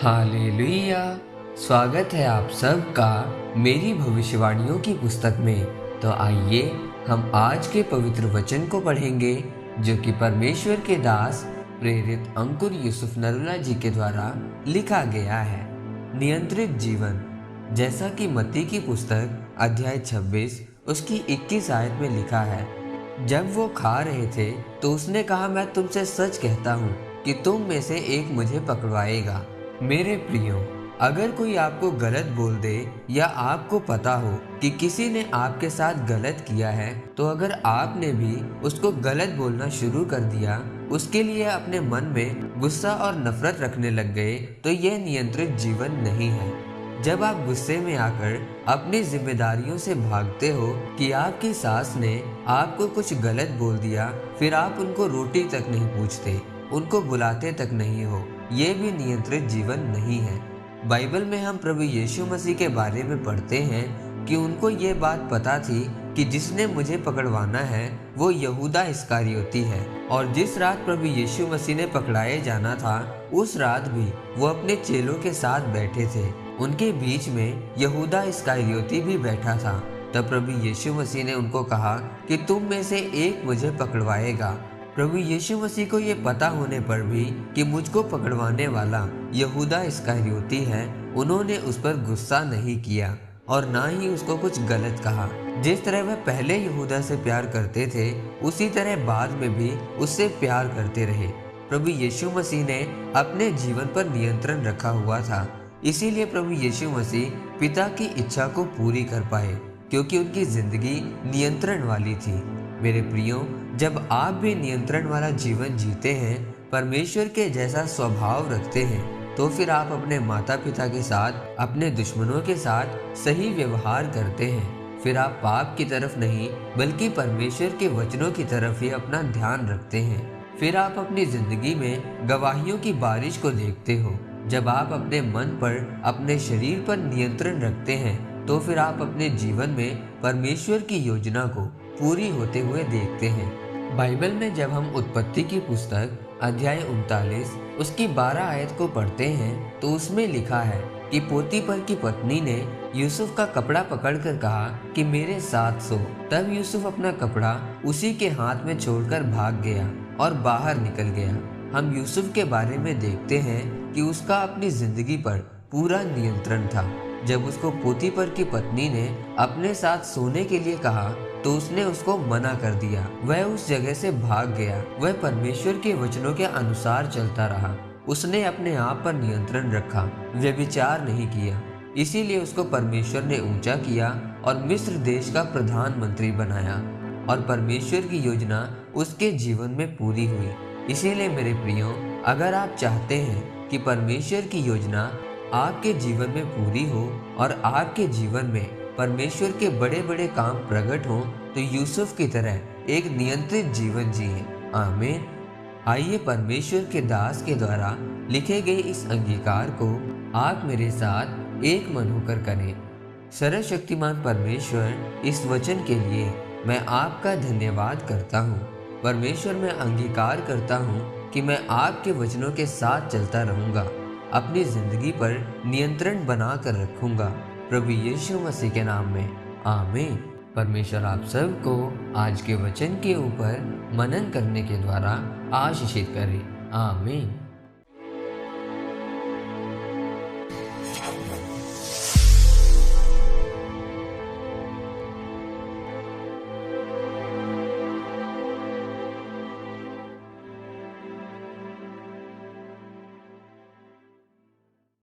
Hallelujah. स्वागत है आप सबका मेरी भविष्यवाणियों की पुस्तक में। तो आइए हम आज के पवित्र वचन को पढ़ेंगे जो कि परमेश्वर के दास प्रेरित अंकुर यूसुफ नरूला जी के द्वारा लिखा गया है। नियंत्रित जीवन। जैसा कि मत्ती की पुस्तक अध्याय 26 उसकी 21 आयत में लिखा है, जब वो खा रहे थे तो उसने कहा, मैं तुमसे सच कहता हूँ कि तुम में से एक मुझे पकड़वाएगा। मेरे प्रियो, अगर कोई आपको गलत बोल दे या आपको पता हो कि किसी ने आपके साथ गलत किया है, तो अगर आपने भी उसको गलत बोलना शुरू कर दिया, उसके लिए अपने मन में गुस्सा और नफरत रखने लग गए, तो यह नियंत्रित जीवन नहीं है। जब आप गुस्से में आकर अपनी जिम्मेदारियों से भागते हो कि आपकी सास ने आपको कुछ गलत बोल दिया, फिर आप उनको रोटी तक नहीं पूछते, उनको बुलाते तक नहीं हो, ये भी नियंत्रित जीवन नहीं है। बाइबल में हम प्रभु यीशु मसीह के बारे में पढ़ते हैं कि उनको ये बात पता थी कि जिसने मुझे पकड़वाना है वो यहूदा इस्करियोती है। और जिस रात प्रभु यीशु मसीह ने पकड़ाए जाना था, उस रात भी वो अपने चेलों के साथ बैठे थे। उनके बीच में यहूदा इस्करियोती भी बैठा था। तब प्रभु यीशु मसीह ने उनको कहा कि तुम में से एक मुझे पकड़वाएगा। प्रभु यीशु मसीह को ये पता होने पर भी कि मुझको पकड़वाने वाला यहूदा इस्करियोती है, उन्होंने उस पर गुस्सा नहीं किया और ना ही उसको कुछ गलत कहा। जिस तरह वह पहले यहूदा से प्यार करते थे, उसी तरह बाद में भी उससे प्यार करते रहे। प्रभु यीशु मसीह ने अपने जीवन पर नियंत्रण रखा हुआ था, इसीलिए प्रभु यीशु मसीह पिता की इच्छा को पूरी कर पाए, क्योंकि उनकी जिंदगी नियंत्रण वाली थी। मेरे प्रियो, जब आप भी नियंत्रण वाला जीवन जीते हैं, परमेश्वर के जैसा स्वभाव रखते हैं, तो फिर आप अपने माता पिता के साथ, अपने दुश्मनों के साथ सही व्यवहार करते हैं। फिर आप पाप की तरफ नहीं बल्कि परमेश्वर के वचनों की तरफ ही अपना ध्यान रखते हैं। फिर आप अपनी जिंदगी में गवाहियों की बारिश को देखते हो। जब आप अपने मन पर, अपने शरीर पर नियंत्रण रखते हैं, तो फिर आप अपने जीवन में परमेश्वर की योजना को पूरी होते हुए देखते हैं। बाइबल में जब हम उत्पत्ति की पुस्तक अध्याय 39 उसकी 12 आयत को पढ़ते हैं, तो उसमें लिखा है कि पोतीफर की पत्नी ने यूसुफ का कपड़ा पकड़कर कहा कि मेरे साथ सो। तब यूसुफ अपना कपड़ा उसी के हाथ में छोड़कर भाग गया और बाहर निकल गया। हम यूसुफ के बारे में देखते हैं कि उसका अपनी जिंदगी पर पूरा नियंत्रण था। जब उसको पोतीफर की पत्नी ने अपने साथ सोने के लिए कहा, तो उसने उसको मना कर दिया। वह उस जगह से भाग गया। वह परमेश्वर के वचनों के अनुसार चलता रहा। उसने अपने आप पर नियंत्रण रखा, व्यभिचार नहीं किया। इसीलिए उसको परमेश्वर ने ऊंचा किया और मिस्र देश का प्रधानमंत्री बनाया, और परमेश्वर की योजना उसके जीवन में पूरी हुई। इसीलिए मेरे प्रियो, अगर आप चाहते हैं कि परमेश्वर की योजना आपके जीवन में पूरी हो और आपके जीवन में परमेश्वर के बड़े बड़े काम प्रकट हों, तो यूसुफ की तरह एक नियंत्रित जीवन जिए। आमीन। आइए परमेश्वर के दास के द्वारा लिखे गए इस अंगीकार को आप मेरे साथ एक मन होकर करें। सर्वशक्तिमान परमेश्वर, इस वचन के लिए मैं आपका धन्यवाद करता हूँ। परमेश्वर, मैं अंगीकार करता हूँ कि मैं आपके वचनों के साथ चलता रहूँगा, अपनी जिंदगी पर नियंत्रण बना कर रखूँगा, प्रभु यीशु मसीह के नाम में। आमीन। परमेश्वर आप सबको आज के वचन के ऊपर मनन करने के द्वारा आशीषित करे। आमीन।